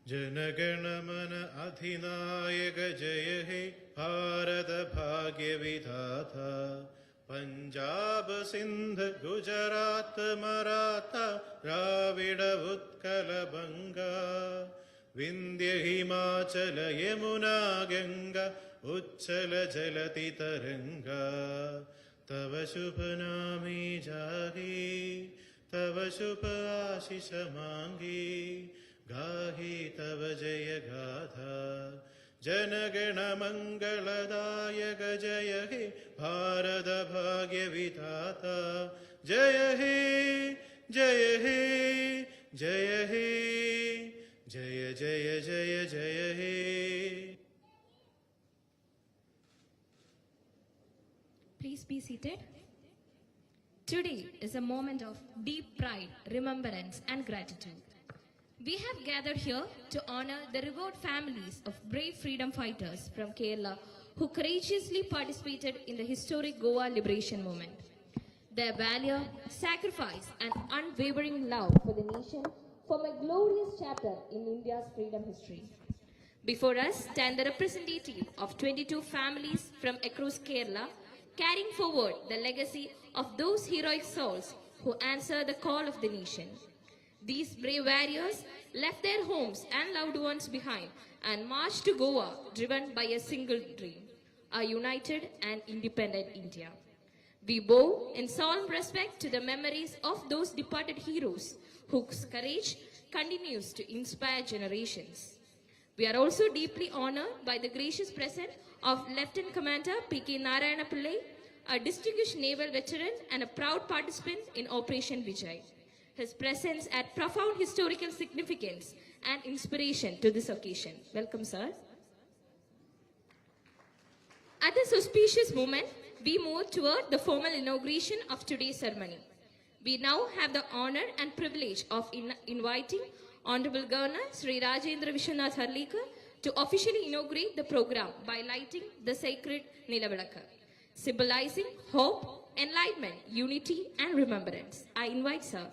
जनगणमन अधिनायक जय हे भारत भाग्य विधाता पंजाब सिंध गुजरात मराठा द्राविड उत्कल बंगा विंध्य हिमाचल यमुना गंगा उच्चल जलति तरंगा तव शुभ नामे जागे तव शुभ आशीष मांगे गाहे तव जय गाथा जनगण मंगलदायक जय हे भारत भाग्य विधाता जय हे जय हे जय हे जय जय जय जय हे. Please be seated. Today is a moment of deep pride, remembrance and gratitude. We have gathered here to honor the revered families of brave freedom fighters from Kerala who courageously participated in the historic Goa liberation movement. Their valor, sacrifice and unwavering love for the nation form a glorious chapter in India's freedom history. Before us stand the representative of 22 families from across Kerala, carrying forward the legacy of those heroic souls who answered the call of the nation. These brave warriors left their homes and loved ones behind and marched to Goa driven by a single dream, a united and independent India. We bow in solemn respect to the memories of those departed heroes whose courage continues to inspire generations. We are also deeply honored by the gracious presence of Lieutenant Commander P.K. Narayana Pillai, a distinguished naval veteran and a proud participant in Operation Vijay. His presence adds profound historical significance and inspiration to this occasion. Welcome, sir. At this auspicious moment, we move toward the formal inauguration of today's ceremony. We now have the honor and privilege of inviting Honorable Governor Sri Rajendra Vishwanath Harlikar to officially inaugurate the program by lighting the sacred Nilavilakku, symbolizing hope, enlightenment, unity and remembrance. I invite sir.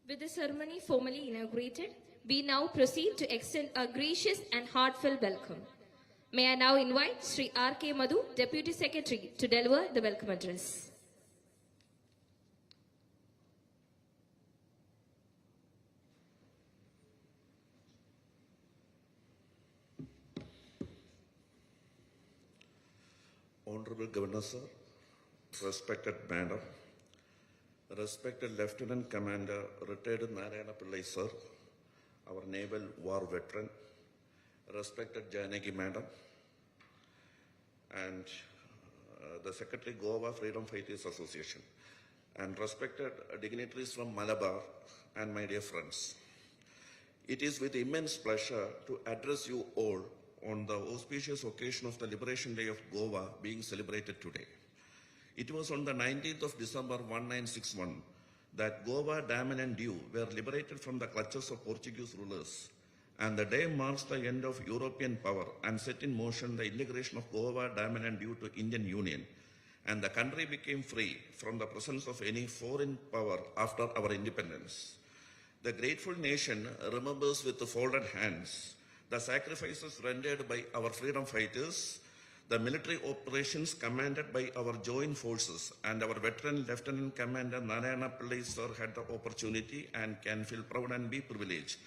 With the ceremony formally inaugurated, we now proceed to extend a gracious and heartfelt welcome. May I now invite Sri R.K. Madhu, Deputy Secretary, to deliver the welcome address. Honorable Governor Sir, respected Madam, respected Lieutenant Commander, retired Narayana Pillai Sir, our naval war veteran, respected Janaki Madam, and the Secretary Goa Freedom Fighters Association, and respected dignitaries from Malabar and my dear friends. It is with immense pleasure to address you all on the auspicious occasion of the Liberation Day of Goa being celebrated today. It was on the 19th of December 1961 that Goa, Daman and Diu were liberated from the clutches of Portuguese rulers, and the day marks the end of European power and set in motion the integration of Goa, Daman and Diu to Indian Union, and the country became free from the presence of any foreign power after our independence. The grateful nation remembers with folded hands the sacrifices rendered by our freedom fighters, the military operations commanded by our joint forces, and our veteran Lieutenant Commander Narayana Pillai sir had the opportunity and can feel proud and be privileged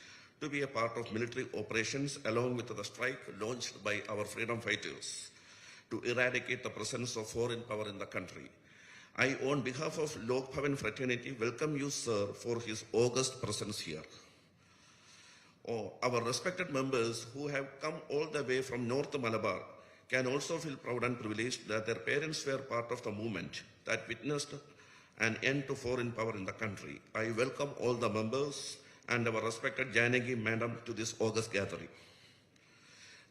to be a part of military operations along with the strike launched by our freedom fighters to eradicate the presence of foreign power in the country. I, on behalf of Lok Bhavan fraternity, welcome you, sir, for his august presence here. Oh, our respected members who have come all the way from North Malabar can also feel proud and privileged that their parents were part of the movement that witnessed an end to foreign power in the country. I welcome all the members and our respected Janagi Madam to this august gathering.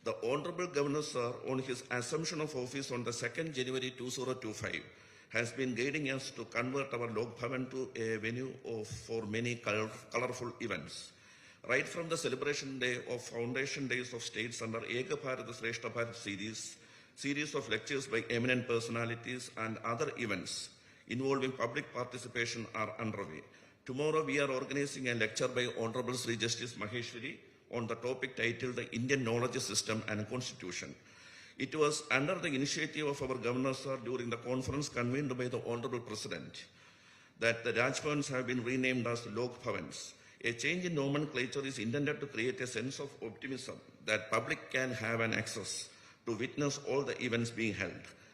The Honorable Governor Sir, on his assumption of office on the 2nd January 2025, has been guiding us to convert our Lok Bhavan to a venue for many colorful events. Right from the celebration day of Foundation Days of States under Eka Bharat Shrestha Bharat series of lectures by eminent personalities and other events involving public participation are underway. Tomorrow we are organizing a lecture by Honorable Sri Justice Maheshwari on the topic titled The Indian Knowledge System and Constitution. It was under the initiative of our Governor Sir during the conference convened by the Honorable President that the Rajbhavans have been renamed as Lok Bhavans. A change in nomenclature is intended to create a sense of optimism that public can have an access to witness all the events being held.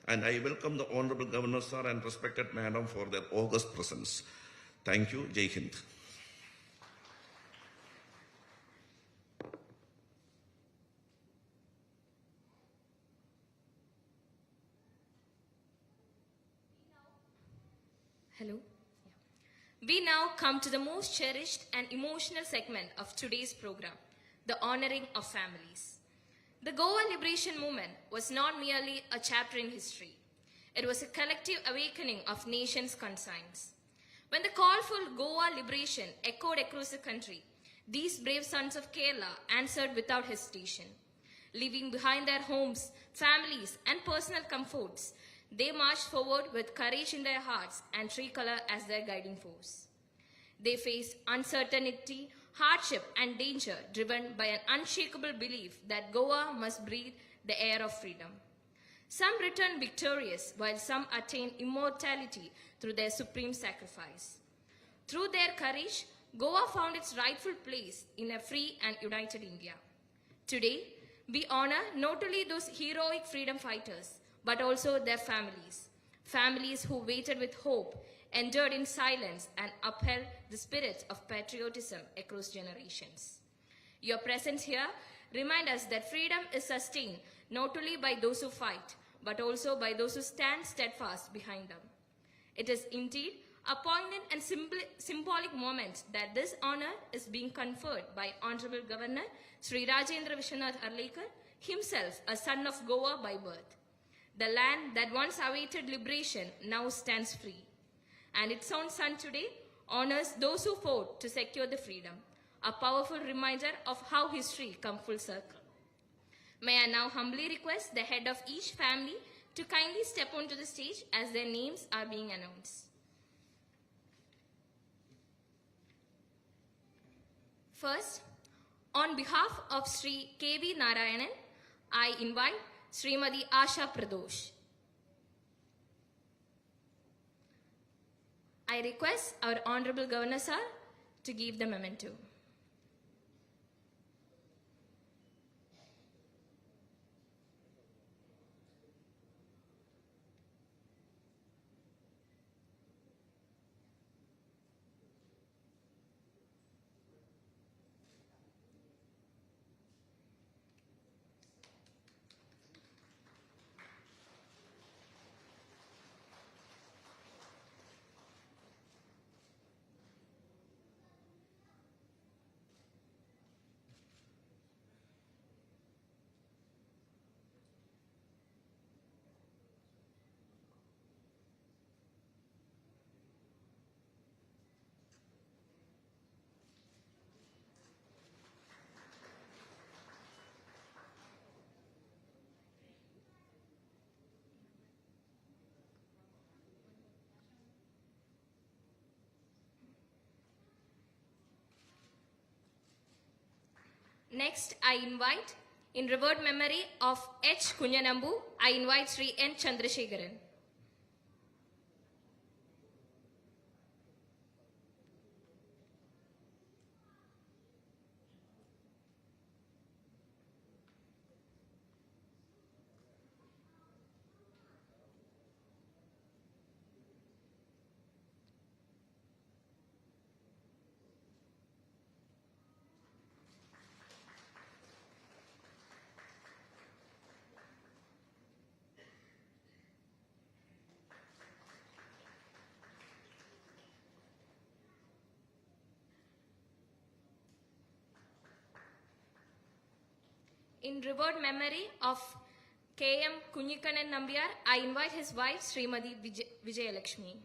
And I welcome the Honorable Governor Sir and respected Madam for their august presence. Thank you. Jai Hind. Hello. We now come to the most cherished and emotional segment of today's program, the honoring of families. The Goa Liberation Movement was not merely a chapter in history. It was a collective awakening of nation's conscience. When the call for Goa liberation echoed across the country, these brave sons of Kerala answered without hesitation. Leaving behind their homes, families, and personal comforts, they marched forward with courage in their hearts and tricolour as their guiding force. They faced uncertainty, hardship, and danger driven by an unshakable belief that Goa must breathe the air of freedom. Some returned victorious, while some attained immortality through their supreme sacrifice. Through their courage, Goa found its rightful place in a free and united India. Today, we honor not only those heroic freedom fighters, but also their families. Families who waited with hope, endured in silence, and upheld the spirit of patriotism across generations. Your presence here reminds us that freedom is sustained not only by those who fight, but also by those who stand steadfast behind them. It is indeed a poignant and symbolic moment that this honor is being conferred by Honorable Governor Sri Rajendra Vishwanath Arlekar, himself a son of Goa by birth. The land that once awaited liberation now stands free, and its own son today honors those who fought to secure the freedom, a powerful reminder of how history comes full circle. May I now humbly request the head of each family to kindly step onto the stage as their names are being announced. First, on behalf of Sri K.V. Narayanan, I invite Srimati Asha Pradosh. I request our Honorable Governor Sir to give the memento. Next, I invite, in revered memory of H. Kunyanambu, I invite Sri N. Chandrasekharan. In revered memory of K.M. Kunyikanan Nambiar, I invite his wife, Srimati Vijayalakshmi.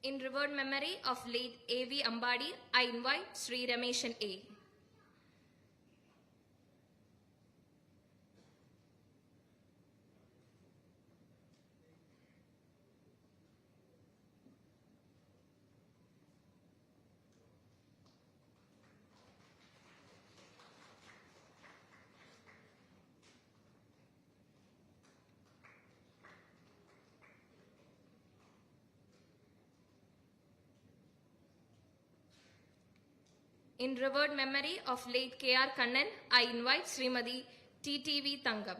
In revered memory of late A.V. Ambadi, I invite Sri Rameshan A. In revered memory of late K.R. Kannan, I invite Srimati T.T.V. Tangam.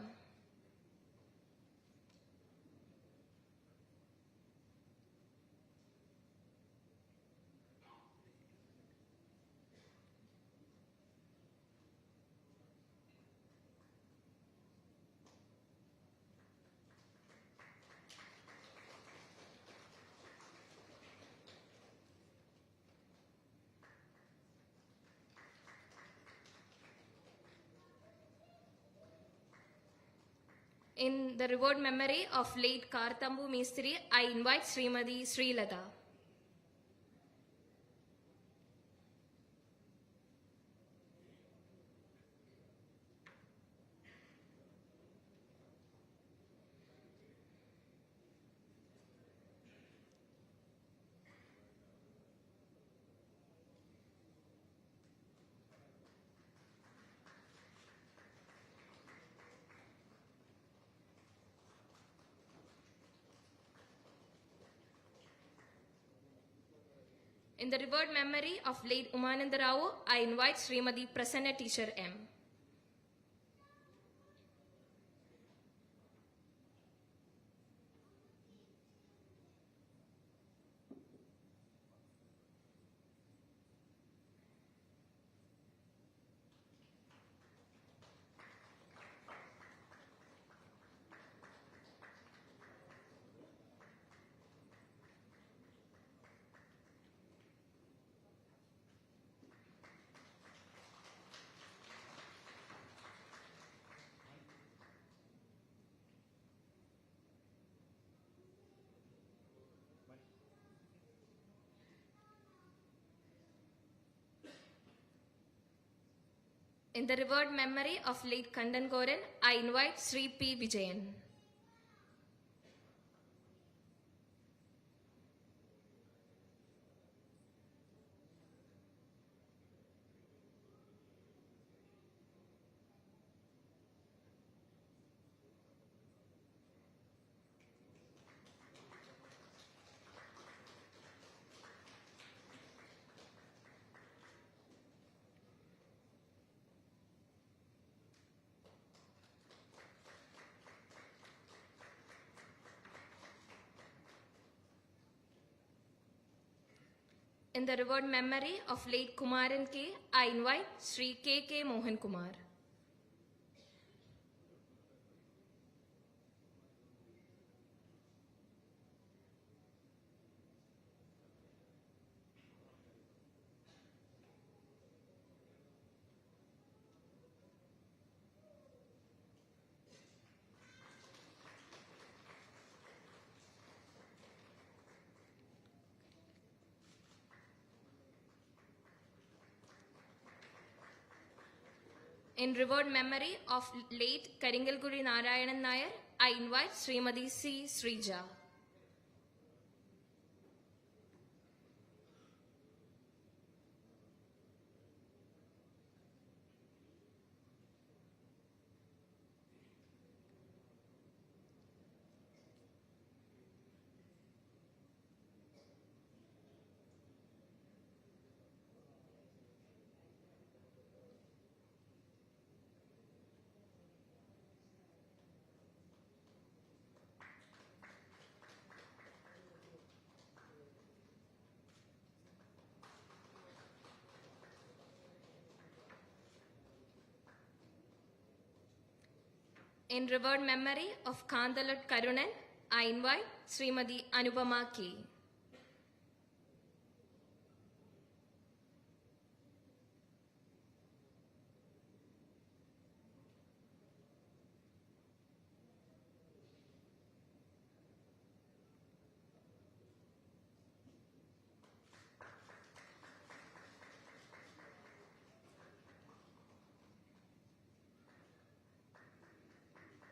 In the revered memory of late Kartambu Mistri, I invite Srimati Srilata. In the revered memory of late Umananda Rao, I invite Srimati Prasanna Teacher M. In the revered memory of late Kandan Goran, I invite Sri P. Vijayan. In the revered memory of late Kumaran K, I invite Sri K. K. Mohan Kumar. In revered memory of late Karingalguri Narayanan Nair, I invite Srimati C. Srija. In revered memory of Kandalat Karunan, I invite Srimati Anupama K.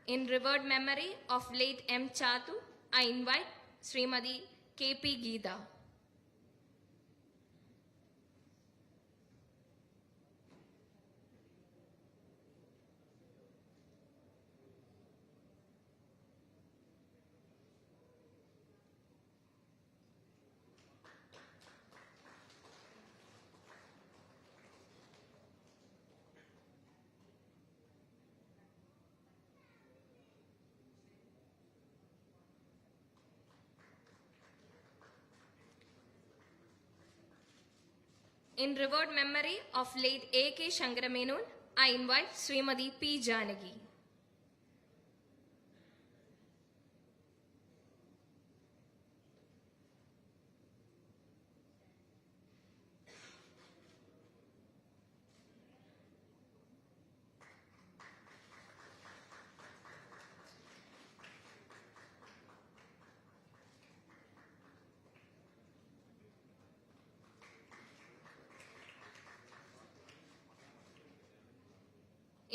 In revered memory of late M. Chatu, I invite Srimati K.P. Geeta. In revered memory of late A.K. Shankaramenon, I invite Srimati P. Janagi.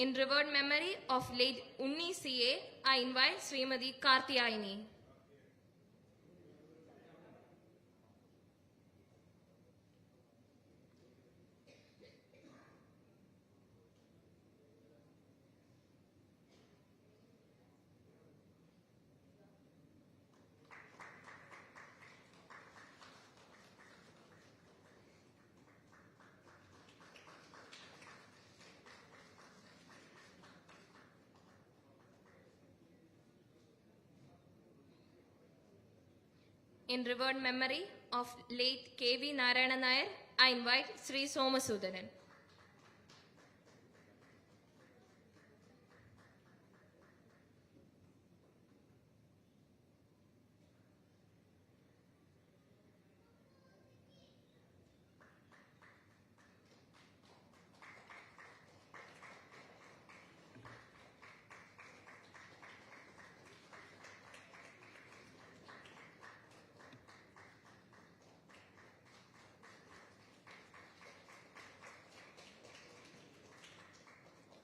In revered memory of late Unni C.A., I invite Srimati Kartiyayani. In revered memory of late K.V. Narayana Nair, I invite Sri Somasudaran.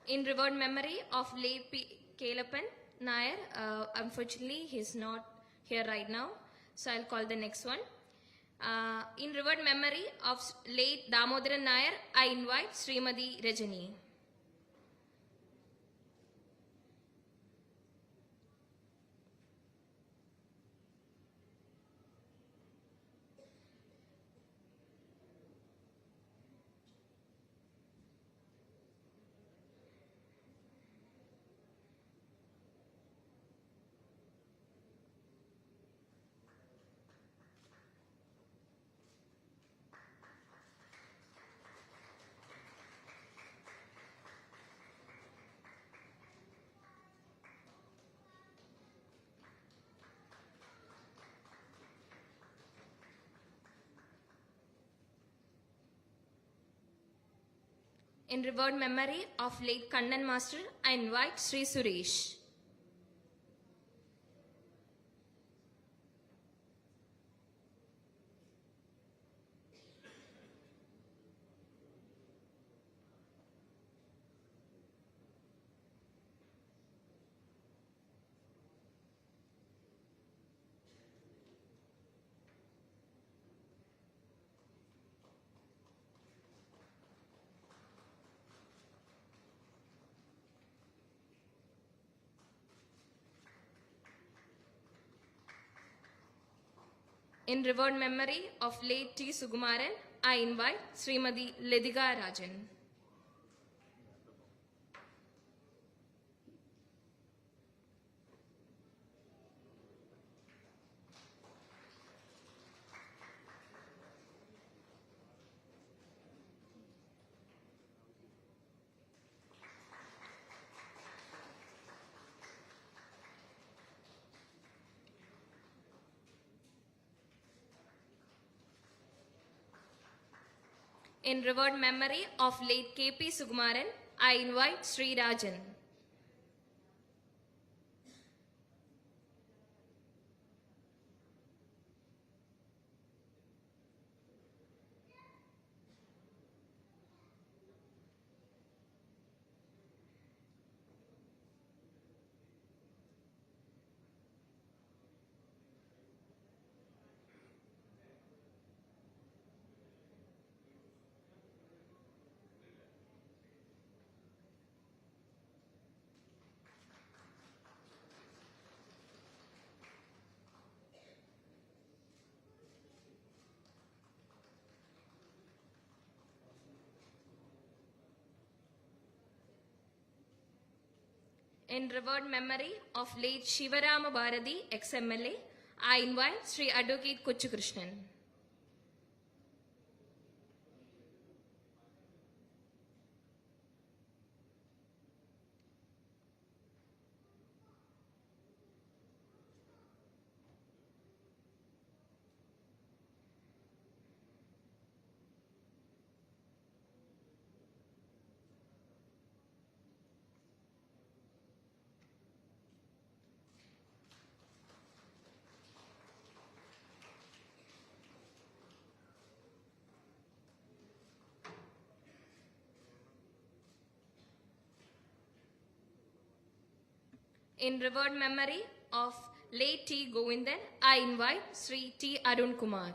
In revered memory of late P. Kelapan Nair, unfortunately he's not here right now, so I'll call the next one. In revered memory of late Damodaran Nair, I invite Srimati Rajani. In revered memory of late Kannan Master, I invite Sri Suresh. In revered memory of late T. Sugumaran, I invite Srimati Ledika Rajan. In revered memory of late K.P. Sugumaran, I invite Sri Rajan. In revered memory of late Shivarama Bharati, ex-MLA, I invite Sri Advocate Kochu Krishnan. In revered memory of late T. Govindan, I invite Sri T. Arun Kumar.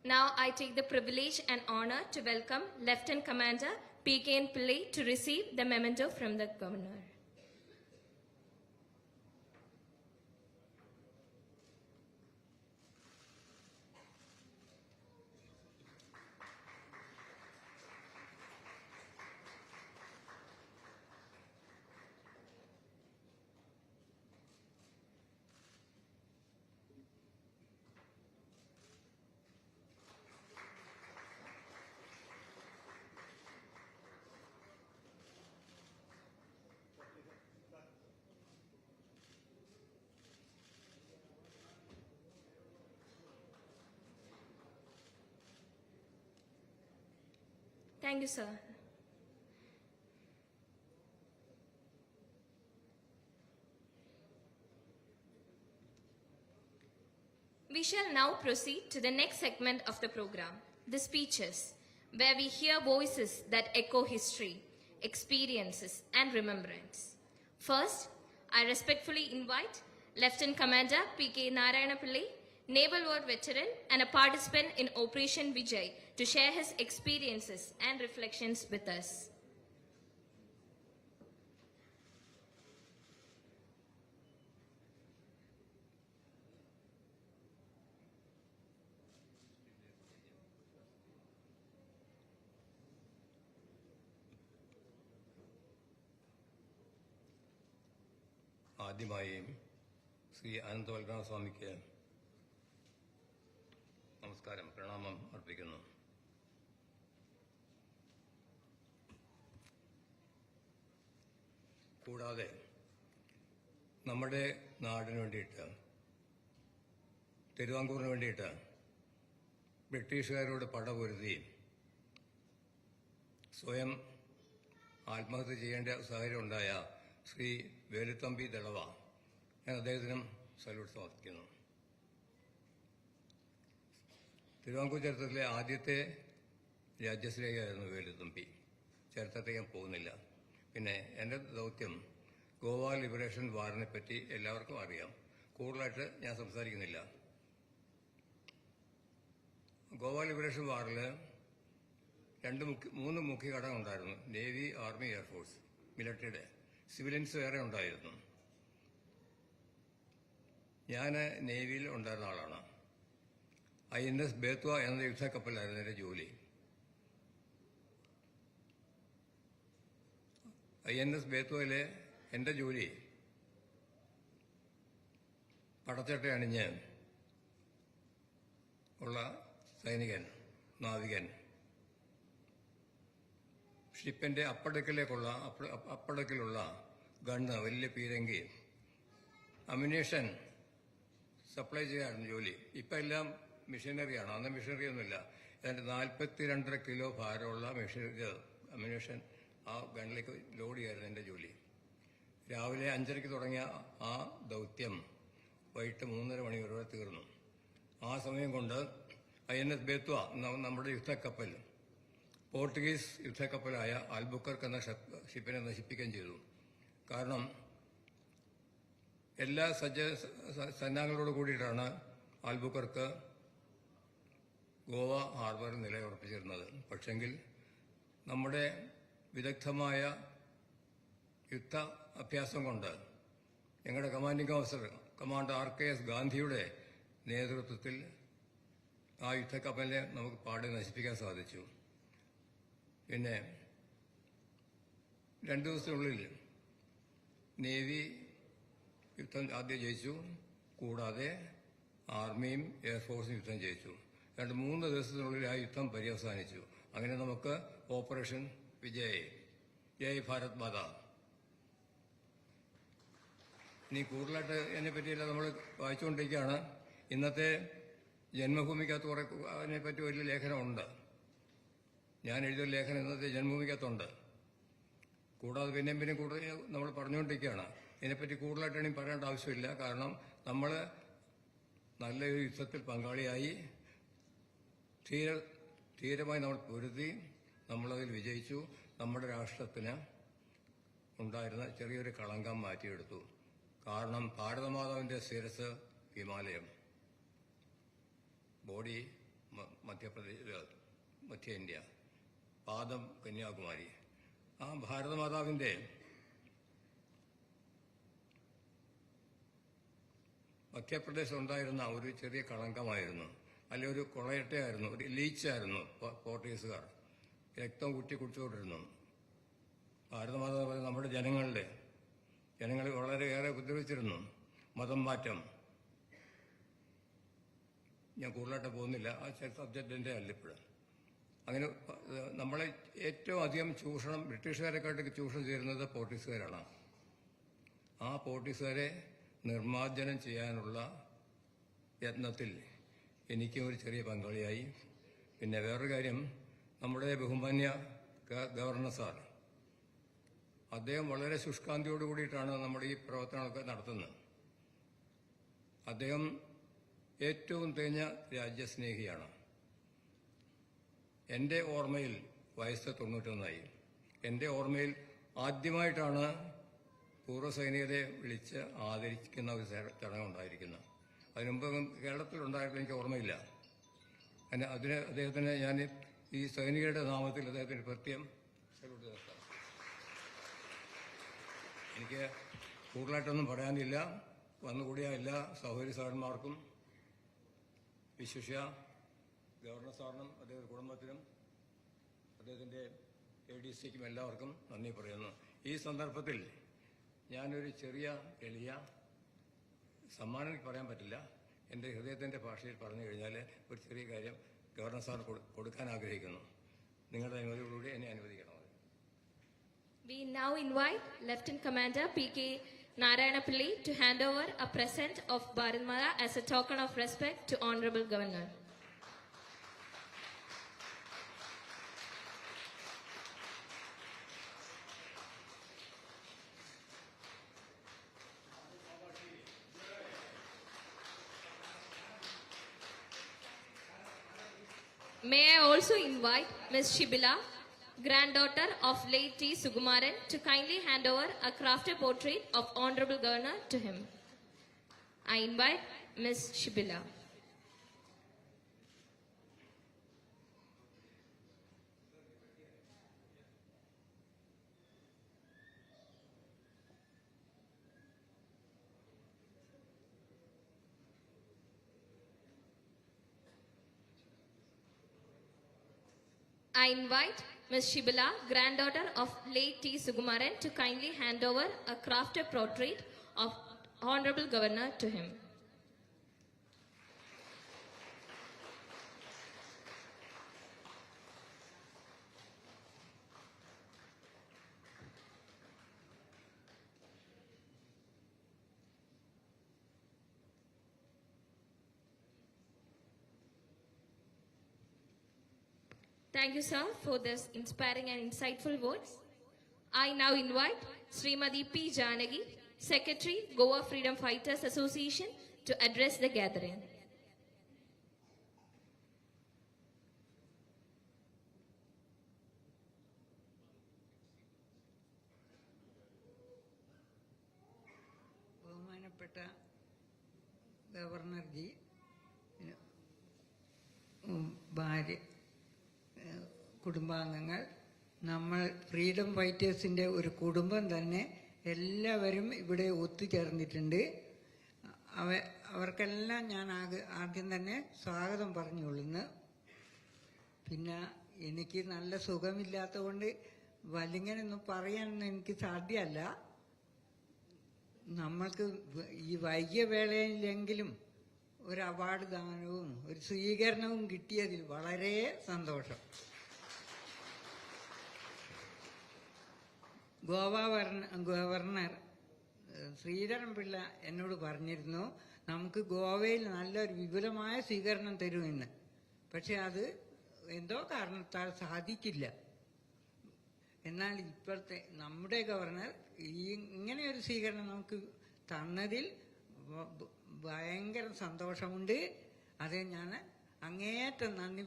Now I take the privilege and honor to welcome Lieutenant Commander P.K.N. Pillai to receive the memento from the Governor. Thank you, sir. We shall now proceed to the next segment of the program, the speeches, where we hear voices that echo history, experiences, and remembrance. First, I respectfully invite Lieutenant Commander P.K. Narayana Pillai, Naval War veteran and a participant in Operation Vijay, to share his experiences and reflections with us. ആദ്യമായി ശ്രീ അനന്തവൽക്കരണ സ്വാമിക്ക് നമസ്കാരം, പ്രണാമം അർപ്പിക്കുന്നു. കൂടാതെ നമ്മുടെ നാടിന് വേണ്ടിയിട്ട്, തിരുവിതാംകൂറിന് വേണ്ടിയിട്ട് ബ്രിട്ടീഷുകാരോട് പടപൊരുതി സ്വയം ആത്മഹത്യ ചെയ്യേണ്ട സാഹചര്യം ഉണ്ടായ ശ്രീ വേലുത്തമ്പി ദളവ. ഞാൻ അദ്ദേഹത്തിനും സല്യൂട്ട് സമർപ്പിക്കുന്നു. തിരുവിതാംകൂർ ചരിത്രത്തിലെ ആദ്യത്തെ രാജ്യശ്രീയായിരുന്നു വേലുത്തമ്പി. ചരിത്രത്തെ ഞാൻ പോകുന്നില്ല. പിന്നെ എൻ്റെ ദൗത്യം ഗോവ ലിബറേഷൻ വാറിനെ പറ്റി എല്ലാവർക്കും അറിയാം. കൂടുതലായിട്ട് ഞാൻ സംസാരിക്കുന്നില്ല. ഗോവ ലിബറേഷൻ വാറിൽ മൂന്ന് മുഖ്യ ഘടകം ഉണ്ടായിരുന്നു. നേവി, ആർമി, എയർഫോഴ്സ്, മിലിറ്ററിയുടെ. സിവിലിയൻസ് വേറെ ഉണ്ടായിരുന്നു. ഞാൻ നേവിയിൽ ഉണ്ടായിരുന്ന ആളാണ്. INS ബേത്വ എന്ന യുദ്ധക്കപ്പലായിരുന്നു എൻ്റെ ജോലി. INS ബേത്വയിലെ എൻ്റെ ജോലി പടച്ചട്ട അണിഞ്ഞ് ഉള്ള സൈനികൻ, നാവികൻ, ഷിപ്പിന്റെ അപ്പടക്കിലുള്ള ഗണ്ണ്, വലിയ പീരങ്കി, അമ്യുനേഷൻ സപ്ലൈ ചെയ്യാറുണ്ട് ജോലി. ഇപ്പം എല്ലാം മെഷീനറിയാണ്. അന്ന് മെഷീനറി ഒന്നുമില്ല. അതിൻ്റെ 42.5 കിലോ ഭാരമുള്ള അമ്യുനേഷൻ ആ ഗണ്ണിലേക്ക് ലോഡ് ചെയ്യായിരുന്നു എൻ്റെ ജോലി. രാവിലെ 5:30 തുടങ്ങിയ ആ ദൗത്യം വൈകിട്ട് 3:30 മണി വരെ തീർന്നു. ആ സമയം കൊണ്ട് INS ബേത്വ നമ്മുടെ യുദ്ധക്കപ്പൽ പോർട്ടുഗീസ് യുദ്ധക്കപ്പലായ ആൽബുക്കർക്ക് എന്ന ഷിപ്പിനെ നശിപ്പിക്കുകയും ചെയ്തു. കാരണം എല്ലാ സന്നാഹങ്ങളോട് കൂടിയിട്ടാണ് ആൽബുക്കർക്ക് ഗോവ ഹാർബറിൽ നിലയുറപ്പിച്ചിരുന്നത്. പക്ഷെങ്കിൽ നമ്മുടെ വിദഗ്ധമായ യുദ്ധ അഭ്യാസം കൊണ്ട് ഞങ്ങളുടെ കമാൻഡിംഗ് ഓഫീസർ കമാൻഡർ RKS ഗാന്ധിയുടെ നേതൃത്വത്തിൽ ആ യുദ്ധക്കപ്പലിനെ നമുക്ക് പാടെ നശിപ്പിക്കാൻ സാധിച്ചു. പിന്നെ 2 ദിവസത്തിനുള്ളിൽ നേവി യുദ്ധം ആദ്യം ജയിച്ചു. കൂടാതെ ആർമിയും എയർഫോഴ്സും യുദ്ധം ജയിച്ചു. 3 ദിവസത്തിനുള്ളിൽ ആ യുദ്ധം പര്യവസാനിച്ചു. അങ്ങനെ നമുക്ക് ഓപ്പറേഷൻ ജയ് ഭാരത് മാതാ. ഇനി കൂടുതലായിട്ട് അതിനെപ്പറ്റിയെല്ലാം നമ്മൾ വായിച്ചുകൊണ്ടിരിക്കുകയാണ്. ഇന്നത്തെ ജന്മഭൂമിക്കകത്ത് കുറെ അതിനെപ്പറ്റി വലിയ ലേഖനമുണ്ട്. ഞാൻ എഴുതിയ ലേഖനം ഇന്നത്തെ ജന്മഭൂമിക്കകത്തുണ്ട്. കൂടാതെ പിന്നെയും കൂടുതൽ നമ്മൾ പറഞ്ഞുകൊണ്ടിരിക്കുകയാണ്. ഇതിനെപ്പറ്റി കൂടുതലായിട്ട് ഇനി പറയേണ്ട ആവശ്യമില്ല. കാരണം നമ്മൾ നല്ലൊരു യുദ്ധത്തിൽ പങ്കാളിയായി ധീരമായി നമ്മൾ പൊരുതി നമ്മളതിൽ വിജയിച്ചു. നമ്മുടെ രാഷ്ട്രത്തിന് ഉണ്ടായിരുന്ന ചെറിയൊരു കളങ്കം മാറ്റിയെടുത്തു. കാരണം ഭാരതമാതാവിന്റെ ശിരസ് ഹിമാലയം, ബോഡി മധ്യപ്രദേശ്, മധ്യ ഇന്ത്യ, പാദം കന്യാകുമാരി. ആ ഭാരതമാതാവിന്റെ മധ്യപ്രദേശ് ഉണ്ടായിരുന്ന ഒരു ചെറിയ കളങ്കമായിരുന്നു. അല്ലെ ഒരു കൊളയട്ടയായിരുന്നു, ഒരു ലീച്ചായിരുന്നു പോർട്ടുഗീസുകാർ. രക്തം കുറ്റി കുടിച്ചുകൊണ്ടിരുന്നു. ഭാരതമാതാവ് നമ്മുടെ ജനങ്ങളെ വളരെയേറെ ഉപദ്രവിച്ചിരുന്നു. മതം മാറ്റം, ഞാൻ കൂടുതലായിട്ട് പോകുന്നില്ല. ആ സബ്ജക്റ്റിന്റെ അല്ലിപ്പോഴും അങ്ങനെ നമ്മളെ ഏറ്റവും അധികം ചൂഷണം, ബ്രിട്ടീഷുകാരെക്കാട്ട് ചൂഷണം ചെയ്യുന്നത് പോർട്ടുഗീസുകാരാണ്. ആ പോർട്ടുഗീസുകാരെ നിർമ്മാർജ്ജനം ചെയ്യാനുള്ള യത്നത്തിൽ എനിക്കും ഒരു ചെറിയ പങ്കാളിയായി. പിന്നെ വേറൊരു കാര്യം, നമ്മുടെ ബഹുമാന്യ ഗവർണർ സാർ, അദ്ദേഹം വളരെ ശുഷ്കാന്തിയോട് കൂടിയിട്ടാണ് നമ്മുടെ ഈ പ്രവർത്തനങ്ങളൊക്കെ നടത്തുന്നത്. അദ്ദേഹം ഏറ്റവും തികഞ്ഞ രാജ്യസ്നേഹിയാണ്. എൻ്റെ ഓർമ്മയിൽ വയസ്സ് 91. എൻ്റെ ഓർമ്മയിൽ ആദ്യമായിട്ടാണ് പൂർവ്വസൈനികരെ വിളിച്ച് ആദരിക്കുന്ന ഒരു ചടങ്ങുണ്ടായിരിക്കുന്നത്. അതിനുമുമ്പ് കേരളത്തിലുണ്ടായിട്ട് എനിക്ക് ഓർമ്മയില്ല. അതിന് അദ്ദേഹത്തിന് ഞാൻ ഈ സൈനികരുടെ നാമത്തിൽ അദ്ദേഹത്തിന് പ്രത്യേകം സല്യൂട്ട് നടത്താം. എനിക്ക് കൂടുതലായിട്ടൊന്നും പറയാനില്ല. വന്നുകൂടിയ എല്ലാ സഹോദരി സാറന്മാർക്കും, വിശിഷ്യ ഗവർണർ സാറിനും അദ്ദേഹത്തിന്റെ കുടുംബത്തിനും അദ്ദേഹത്തിന്റെ ADCക്കും എല്ലാവർക്കും നന്ദി പറയുന്നു. ഈ സന്ദർഭത്തിൽ ഞാനൊരു ചെറിയ എളിയ സമ്മാനം എനിക്ക് പറയാൻ പറ്റില്ല. എൻ്റെ ഹൃദയത്തിന്റെ ഭാഷയിൽ പറഞ്ഞു കഴിഞ്ഞാൽ ഒരു ചെറിയ കാര്യം ഗവർണർ സാർ കൊടുക്കാൻ ആഗ്രഹിക്കുന്നു. നിങ്ങളുടെ അനുമതിയോടുകൂടി എന്നെ അനുവദിക്കണം. We now invite Lieutenant Commander PK Narayanapalli to hand over a present of Bharat Mata as a token of respect to Honorable Governor. May I also invite Ms. Shibila, granddaughter of late T. Sugumaran, to kindly hand over a crafted portrait of Honorable Governor to him. I invite Ms. Shibila. I invite Ms. Shibila, granddaughter of late T. Sugumaran, to kindly hand over a crafted portrait of Honorable Governor to him. Thank you, sir, for this inspiring and insightful words. I now invite Srimati P. Janagi, Secretary, Goa Freedom Fighters Association, to address the gathering. ബഹുമാനപ്പെട്ട ഗവർണർജി, ഭാര്യ, കുടുംബാംഗങ്ങൾ, നമ്മൾ freedom ഫൈറ്റേഴ്സിൻ്റെ ഒരു കുടുംബം തന്നെ എല്ലാവരും ഇവിടെ ഒത്തുചേർന്നിട്ടുണ്ട്. അവർക്കെല്ലാം ഞാൻ ആദ്യം തന്നെ സ്വാഗതം പറഞ്ഞുകൊള്ളുന്നു. പിന്നെ എനിക്ക് നല്ല സുഖമില്ലാത്തത് കൊണ്ട് വലിങ്ങനൊന്നും പറയാനൊന്നും എനിക്ക് സാധ്യമല്ല. നമ്മൾക്ക് ഈ വൈകിയ വേളയിലെങ്കിലും ഒരു അവാർഡ് ദാനവും ഒരു സ്വീകരണവും കിട്ടിയതിൽ വളരെ സന്തോഷം. ഗവർണർ ശ്രീധരൻപിള്ള എന്നോട് പറഞ്ഞിരുന്നു, നമുക്ക് ഗോവയിൽ നല്ലൊരു വിപുലമായ സ്വീകരണം തരുമെന്ന്. പക്ഷെ അത് എന്തോ കാരണത്താൽ സാധിക്കില്ല. എന്നാൽ ഇപ്പോഴത്തെ നമ്മുടെ ഗവർണർ ഇങ്ങനെ ഒരു സ്വീകരണം നമുക്ക് തന്നതിൽ ഭയങ്കര സന്തോഷമുണ്ട്. അത് ഞാൻ അങ്ങേയറ്റം നന്ദി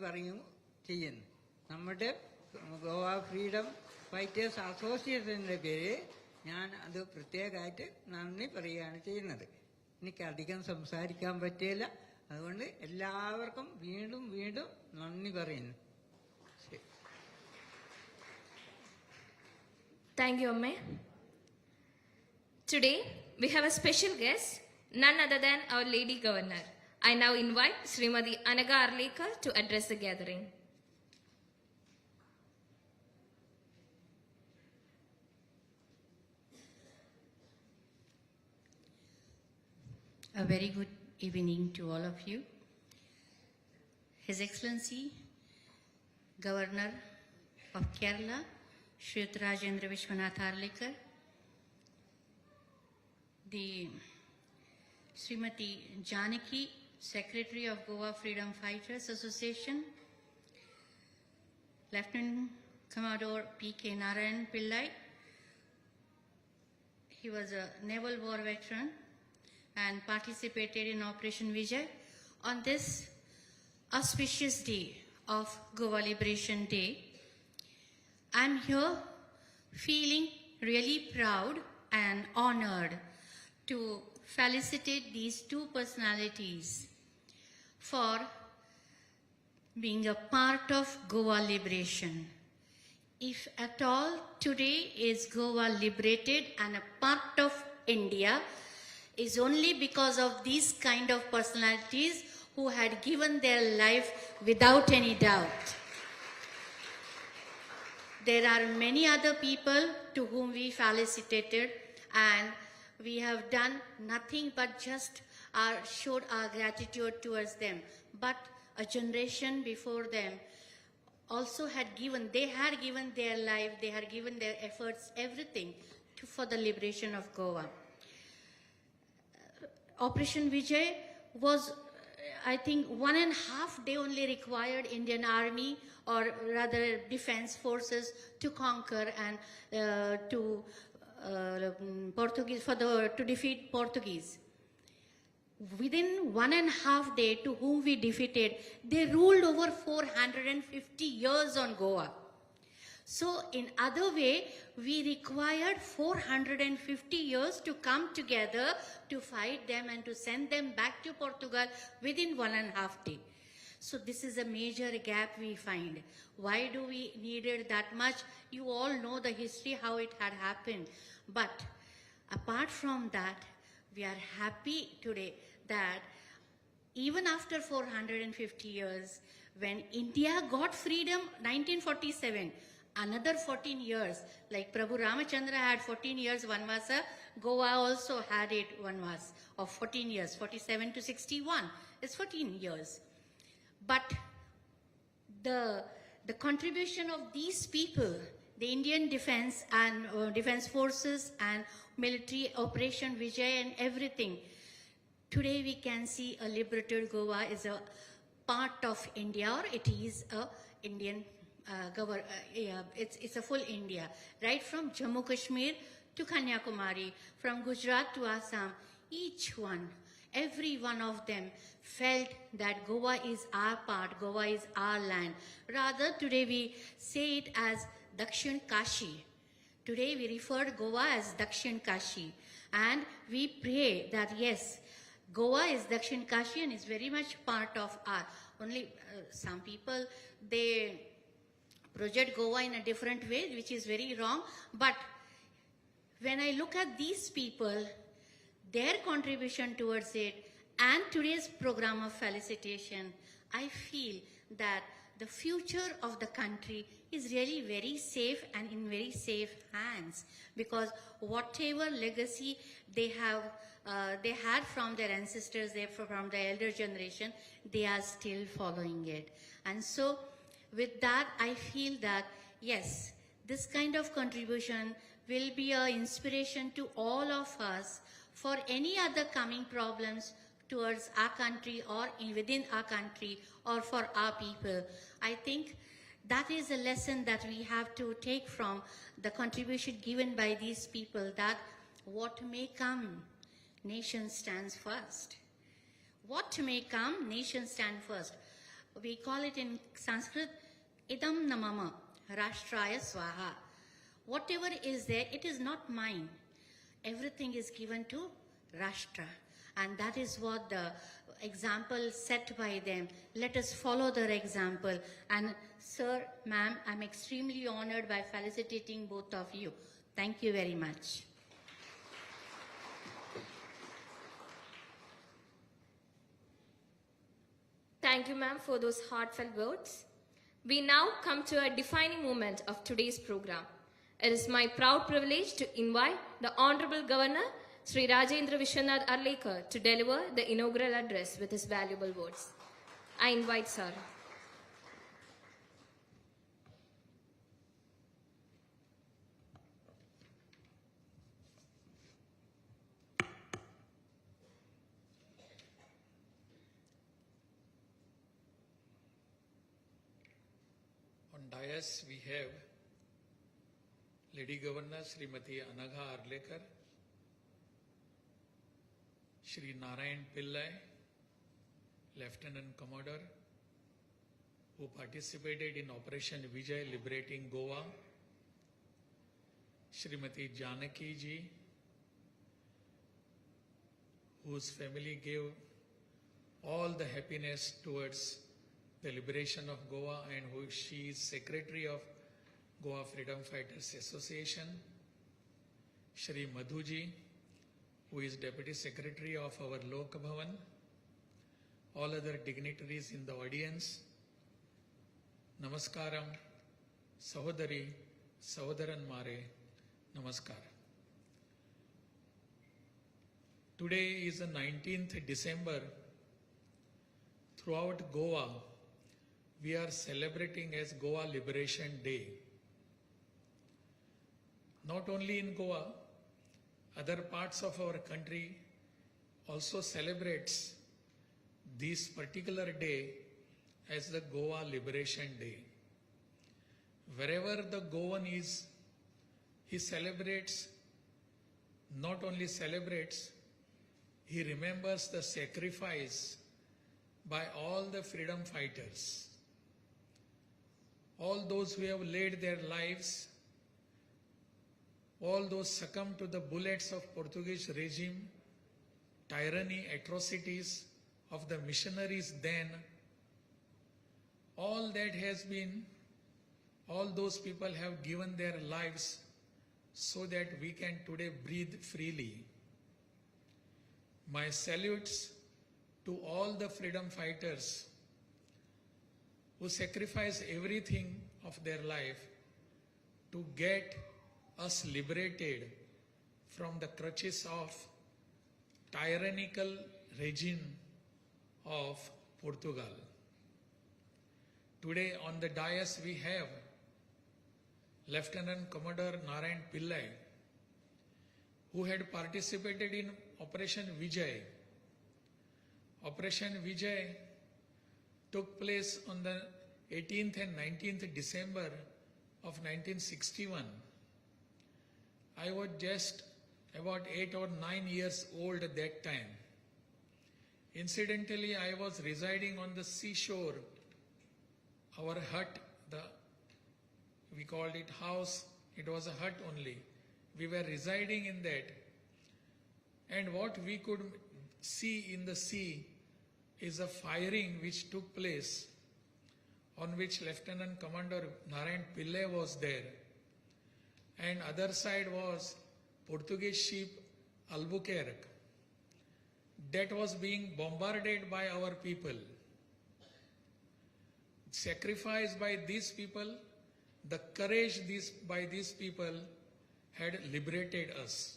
ചെയ്യുന്നു. നമ്മുടെ ഗോവ ഫ്രീഡം ഫൈറ്റേഴ്സ് അസോസിയേഷൻ്റെ പേര് ഞാൻ അത് പ്രത്യേകമായിട്ട് നന്ദി പറയുകയാണ് ചെയ്യുന്നത്. എനിക്ക് അധികം സംസാരിക്കാൻ പറ്റില്ല, അതുകൊണ്ട് എല്ലാവർക്കും വീണ്ടും വീണ്ടും നന്ദി പറയുന്നു. Thank you, Amme. Today, we have a special guest, none other than our Lady Governor. I now invite Srimati Anaga Arlekar to address the gathering. A very good evening to all of you. His Excellency, Governor of Kerala, Shri Rajendra Vishwanath Arlekar, the Srimati Janaki, Secretary of Goa Freedom Fighters Association, Lieutenant Commodore P.K. Narayan Pillai. He was a Naval War veteran and participated in Operation Vijay. On this auspicious day of Goa Liberation Day, I'm here feeling really proud and honored to felicitate these two personalities for being a part of Goa liberation. If at all today is Goa liberated and a part of India, is only because of these kind of personalities who had given their life without any doubt. There are many other people to whom we felicitated, and we have done nothing but just showed our gratitude towards them. But a generation before them also had given their life, they had given their efforts, everything for the liberation of Goa. Operation Vijay was, I think, 1.5 day only required Indian Army, or rather defense forces, to conquer and to defeat Portuguese. within 1.5 days to whom we defeated, they ruled over 450 years on Goa. So in other way, we required 450 years to come together to fight them and to send them back to Portugal within 1.5 days. So this is a major gap we find. Why do we needed that much? You all know the history, how it had happened. But apart from that, we are happy today that even after 450 years, when India got freedom, 1947, another 14 years, like Prabhu Ramachandra had 14 years Vanvasa, Goa also had it Vanvas of 14 years, 47 to 61, it's 14 years. But the contribution of these people, the Indian defense and defense forces and military operation Vijay and everything, today we can see a liberated Goa is a part of India, or it is a Indian it's a full India, right from Jammu Kashmir to Kanyakumari, from Gujarat to Assam, each one, every one of them felt that Goa is our part, Goa is our land. Rather, today we say it as Dakshin Kashi. Today we refer to Goa as Dakshin Kashi. And we pray that yes, Goa is Dakshin Kashi and is very much part of our, only some people, they project Goa in a different way, which is very wrong. But when I look at these people, their contribution towards it, and today's program of felicitation, I feel that the future of the country is really very safe and in very safe hands, because whatever legacy they had from their ancestors, from the elder generation, they are still following it. And so with that, I feel that yes, this kind of contribution will be an inspiration to all of us for any other coming problems towards our country or within our country or for our people. I think that is a lesson that we have to take from the contribution given by these people, that what may come, nation stands first. What may come, nation stand first. We call it in Sanskrit, idam namama, rashtraya swaha. Whatever is there, it is not mine. Everything is given to Rashtra. And that is what the example set by them. Let us follow their example. And sir, ma'am, I'm extremely honored by felicitating both of you. Thank you very much. Thank you, ma'am, for those heartfelt words. We now come to a defining moment of today's program. It is my proud privilege to invite the Honorable Governor, Sri Rajendra Vishwanath Arlekar, to deliver the inaugural address with his valuable words. I invite sir. On dais we have Lady Governor Srimati Anagha Arlekar, Shri Narayan Pillai, Lieutenant Commodore, who participated in Operation Vijay liberating Goa, Srimati Janaki ji, whose family gave all the happiness towards the liberation of Goa, and who she is Secretary of Goa Freedom Fighters Association, Shri Madhuji, who is Deputy Secretary of our Lok Bhavan, all other dignitaries in the audience, Namaskaram, Sahodari, Sahodaran Mare, Namaskar. Today is the 19th December. Throughout Goa, we are celebrating as Goa Liberation Day. Not only in Goa, other parts of our country also celebrates this particular day as the Goa Liberation Day. Wherever the Goan is, he celebrates, not only celebrates, he remembers the sacrifice by all the freedom fighters, all those who have laid their lives, all those succumbed to the bullets of Portuguese regime, tyranny, atrocities of the missionaries then. All that has been, all those people have given their lives so that we can today breathe freely. My salutes to all the freedom fighters who sacrifice everything of their life to get us liberated from the clutches of tyrannical regime of Portugal. Today on the dais we have Lieutenant Commodore Narayan Pillai, who had participated in Operation Vijay. Operation Vijay took place on the 18th and 19th December of 1961. I was just about 8 or 9 years old at that time. Incidentally, I was residing on the seashore. Our hut, we called it house, it was a hut only. We were residing in that. And what we could see in the sea is a firing which took place, on which Lieutenant Commander Narayan Pillai was there. And other side was Portuguese ship Albuquerque that was being bombarded by our people. Sacrifice by these people, the courage by these people had liberated us.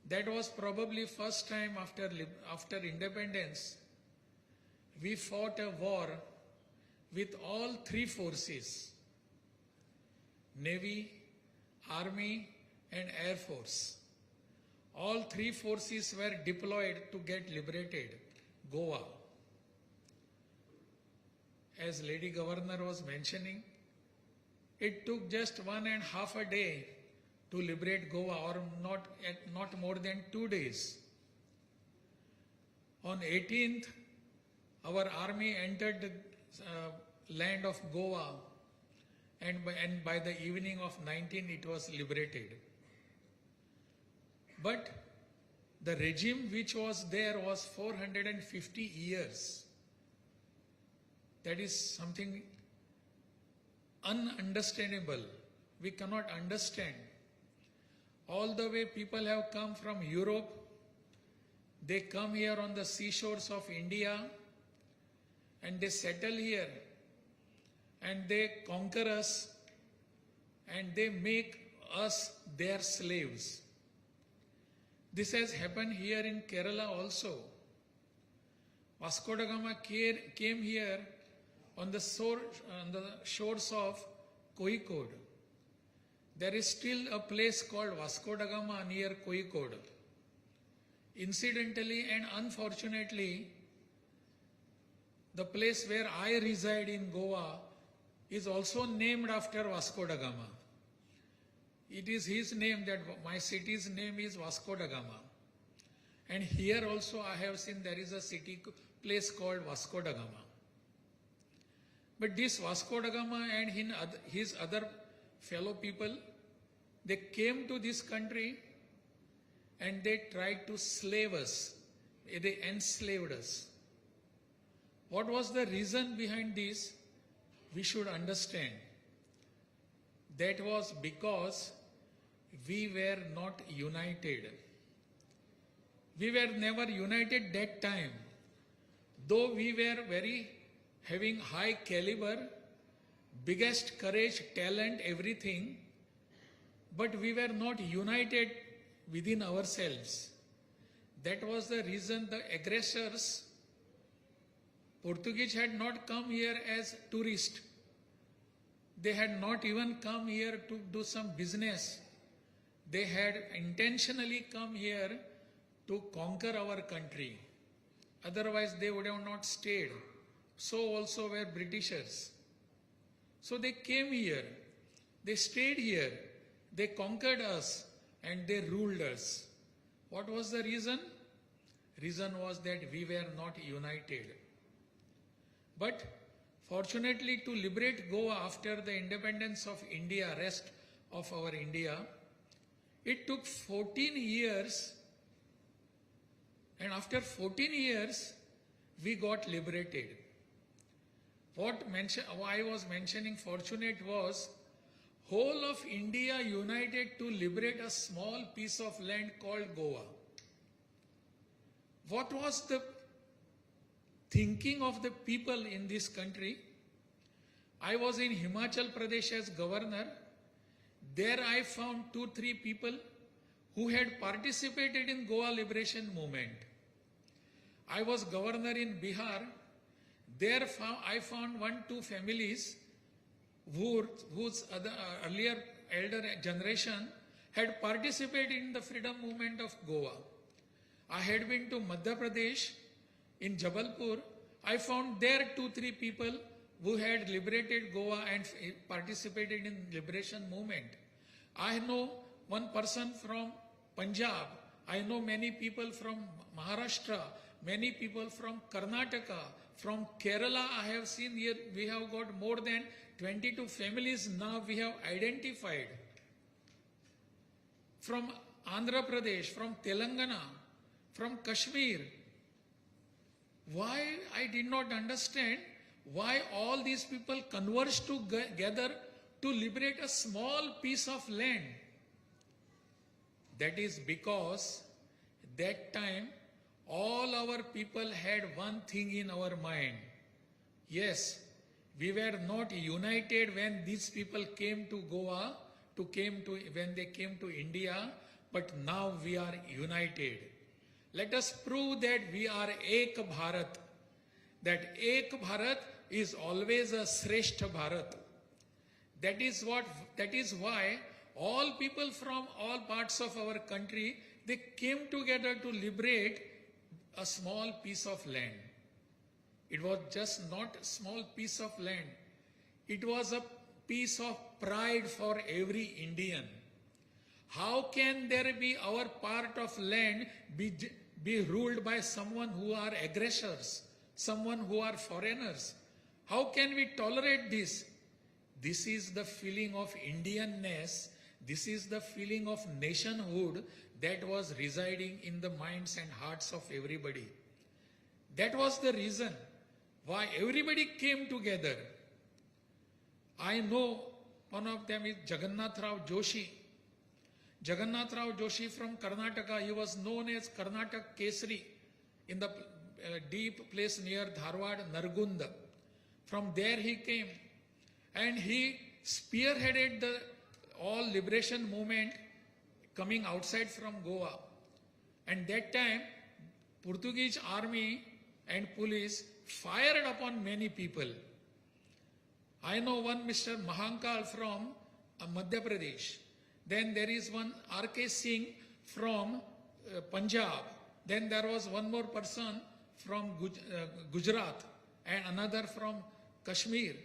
That was probably first time after independence we fought a war with all three forces: Navy, Army and Air Force. All three forces were deployed to get liberated Goa. As Lady Governor was mentioning, it took just 1.5 days to liberate Goa, or not more than 2 days. On 18th, our army entered the land of Goa, and by the evening of 19th, it was liberated. But the regime which was there was 450 years. That is something ununderstandable. We cannot understand. All the way people have come from Europe, they come here on the seashores of India and they settle here and they conquer us and they make us their slaves. This has happened here in Kerala also. Vasco da Gama came here on the shores of Kozhikode. There is still a place called Vasco da Gama near Kozhikode. Incidentally and unfortunately, the place where I reside in Goa is also named after Vasco da Gama. It is his name, that my city's name is Vasco da Gama. And here also I have seen there is a place called Vasco da Gama. But this Vasco da Gama and his other fellow people, they came to this country and they tried to slave us. They enslaved us. What was the reason behind this? We should understand. That was because we were not united. We were never united that time. Though we were having high caliber, biggest courage, talent, everything, but we were not united within ourselves. That was the reason the aggressors, Portuguese, had not come here as tourists. They had not even come here to do some business. They had intentionally come here to conquer our country. Otherwise, they would have not stayed. So also were Britishers. So they came here, they stayed here, they conquered us and they ruled us. What was the reason? Reason was that we were not united. But fortunately, to liberate Goa after the independence of India, rest of our India, it took 14 years, and after 14 years, we got liberated. I was mentioning fortunate was, whole of India united to liberate a small piece of land called Goa. What was the thinking of the people in this country? I was in Himachal Pradesh as governor. There I found 2-3 people who had participated in Goa liberation movement. I was governor in Bihar. There I found 1-2 families whose earlier elder generation had participated in the freedom movement of Goa. I had been to Madhya Pradesh in Jabalpur. I found there 2-3 people who had liberated Goa and participated in liberation movement. I know one person from Punjab. I know many people from Maharashtra, many people from Karnataka, from Kerala. I have seen here we have got more than 22 families now we have identified. From Andhra Pradesh, from Telangana, from Kashmir. Why I did not understand why all these people converged together to liberate a small piece of land. That is because that time all our people had one thing in our mind. Yes, we were not united when these people came to Goa, when they came to India, but now we are united. Let us prove that we are Ek Bharat. That Ek Bharat is always a Shrestha Bharat. That is why all people from all parts of our country, they came together to liberate a small piece of land. It was just not a small piece of land. It was a piece of pride for every Indian. How can there be our part of land be ruled by someone who are aggressors, someone who are foreigners? How can we tolerate this? This is the feeling of Indianness. This is the feeling of nationhood that was residing in the minds and hearts of everybody. That was the reason why everybody came together. I know one of them is Jagannath Rao Joshi. Jagannath Rao Joshi from Karnataka, he was known as Karnataka Kesari in the deep place near Dharwad, Nargunda. From there he came and he spearheaded the all liberation movement coming outside from Goa. And that time, Portuguese army and police fired upon many people. I know one Mr. Mahankal from Madhya Pradesh. Then there is one R.K. Singh from Punjab. Then there was one more person from Gujarat and another from Kashmir.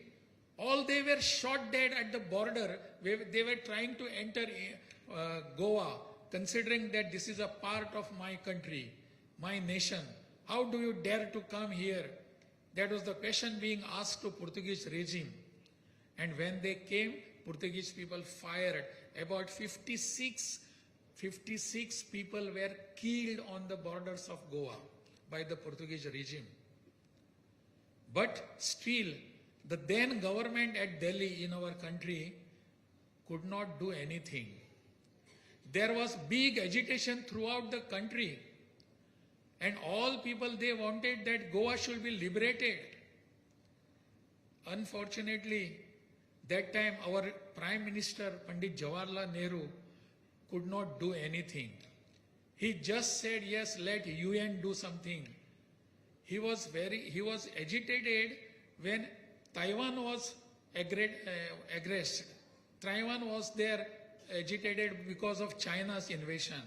All they were shot dead at the border. They were trying to enter Goa, considering that this is a part of my country, my nation. How do you dare to come here? That was the question being asked to Portuguese regime. And when they came, Portuguese people fired. About 56 people were killed on the borders of Goa by the Portuguese regime. But still, the then government at Delhi in our country could not do anything. There was big agitation throughout the country. And all people, they wanted that Goa should be liberated. Unfortunately, that time our Prime Minister Pandit Jawaharlal Nehru could not do anything. He just said, yes, let UN do something. He was agitated when Taiwan was aggressed. Taiwan was there agitated because of China's invasion.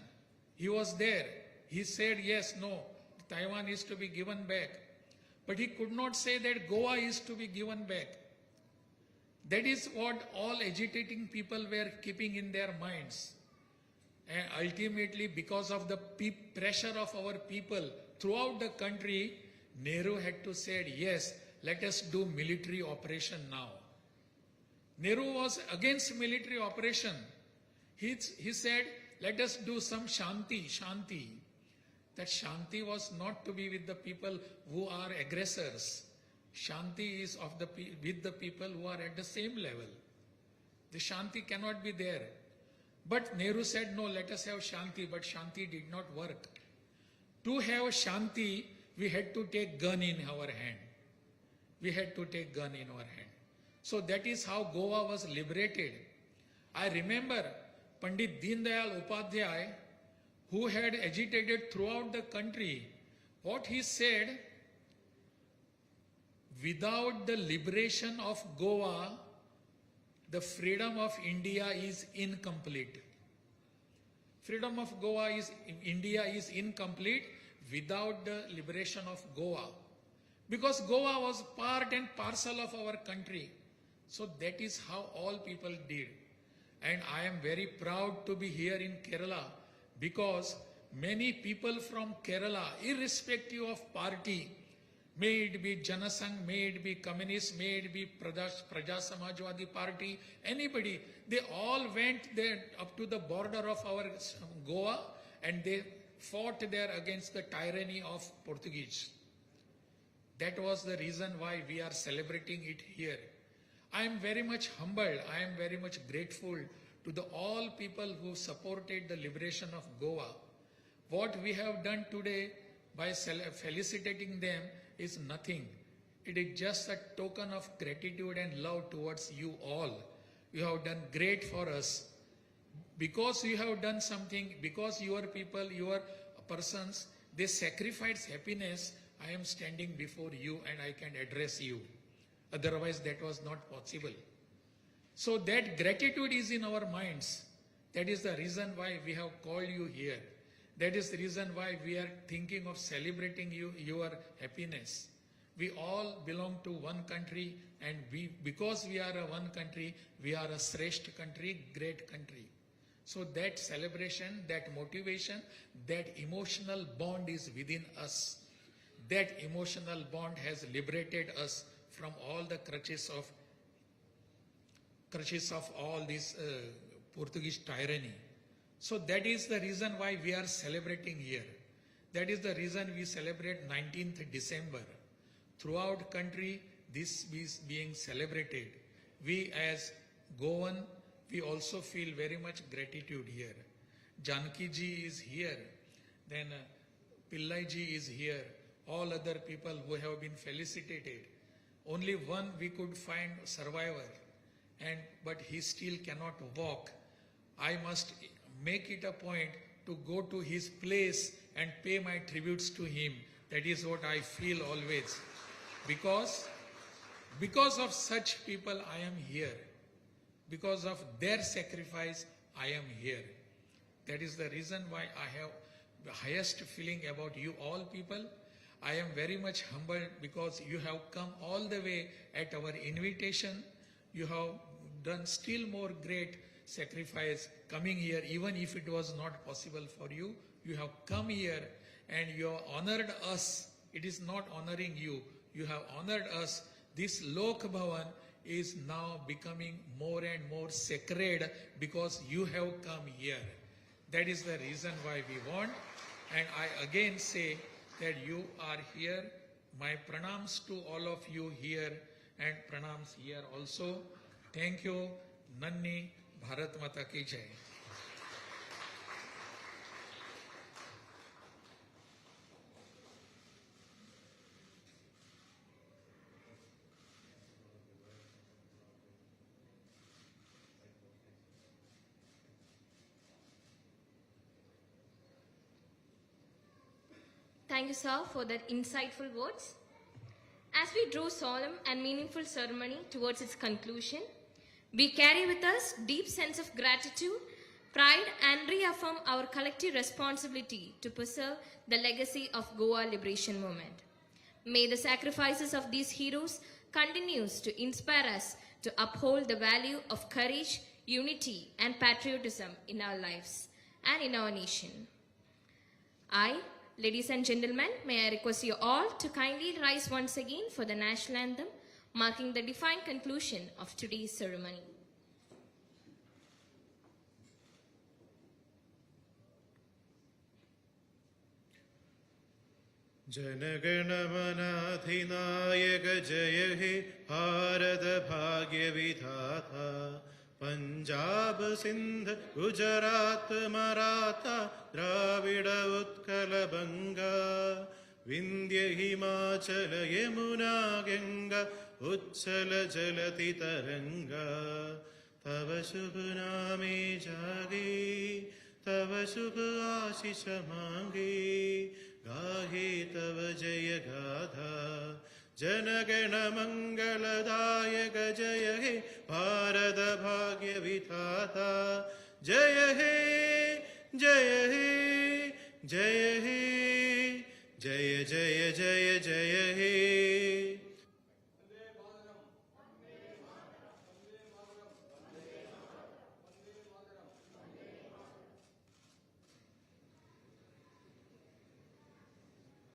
He was there. He said, yes, no, Taiwan is to be given back. But he could not say that Goa is to be given back. That is what all agitating people were keeping in their minds. And ultimately, because of the pressure of our people throughout the country, Nehru had to say, yes, let us do military operation now. Nehru was against military operation. He said, let us do some shanti. That shanti was not to be with the people who are aggressors. Shanti is with the people who are at the same level. The shanti cannot be there. But Nehru said, no, let us have shanti, but shanti did not work. To have shanti, we had to take gun in our hand. So that is how Goa was liberated. I remember Pandit Deen Dayal Upadhyay, who had agitated throughout the country. What he said, without the liberation of Goa, the freedom of India is incomplete. Freedom of India is incomplete without the liberation of Goa. Because Goa was part and parcel of our country. So that is how all people did. And I am very proud to be here in Kerala because many people from Kerala, irrespective of party, may it be Janasangh, may it be Communist, may it be Praja Samajwadi Party, anybody, they all went there up to the border of our Goa and they fought there against the tyranny of Portuguese. That was the reason why we are celebrating it here. I am very much humbled, I am very much grateful to all people who supported the liberation of Goa. What we have done today by felicitating them is nothing. It is just a token of gratitude and love towards you all. You have done great for us. Because you have done something, because your people, your persons, they sacrificed happiness, I am standing before you and I can address you. Otherwise, that was not possible. So that gratitude is in our minds. That is the reason why we have called you here. That is the reason why we are thinking of celebrating your happiness. We all belong to one country and because we are a one country, we are a Sreshth country, great country. So that celebration, that motivation, that emotional bond is within us. That emotional bond has liberated us from all the crutches of all this Portuguese tyranny. So that is the reason why we are celebrating here. That is the reason we celebrate 19th December. Throughout country, this is being celebrated. We as Goan, we also feel very much gratitude here. Janki ji is here. Then Pillai ji is here. All other people who have been felicitated. Only one we could find survivor. But he still cannot walk. I must make it a point to go to his place and pay my tributes to him. That is what I feel always. Because of such people I am here. Because of their sacrifice I am here. That is the reason why I have the highest feeling about you all people. I am very much humbled because you have come all the way at our invitation. You have done still more great sacrifice coming here, even if it was not possible for you. You have come here and you have honored us. It is not honoring you. You have honored us. This Lok Bhavan is now becoming more and more sacred because you have come here. That is the reason why we want. And I again say that you are here. My pranams to all of you here and pranams here also. Thank you. Nanni Bharat Mata Ki Jai. Thank you, sir, for that insightful words. As we draw solemn and meaningful ceremony towards its conclusion, we carry with us deep sense of gratitude, pride, and reaffirm our collective responsibility to preserve the legacy of Goa Liberation Movement. May the sacrifices of these heroes continues to inspire us to uphold the value of courage, unity, and patriotism in our lives. and in our nation. I, ladies and gentlemen, may I request you all to kindly rise once again for the national anthem, marking the divine conclusion of today's ceremony. जनगणमनाधिनायक जय हे भारत भाग्य विधाता पंजाब सिंध गुजरात मराठा द्राविड उत्कल बंगा विंध्य हिमाचल यमुना गंगा उच्छल जलति तरंगा तव शुभ नामे जागे तव शुभ आशीष मांगे गाहे तव जय गाथा जनगण मंगलदायक जय हे भारत भाग्य विधाता जय हे जय हे जय हे जय जय जय जय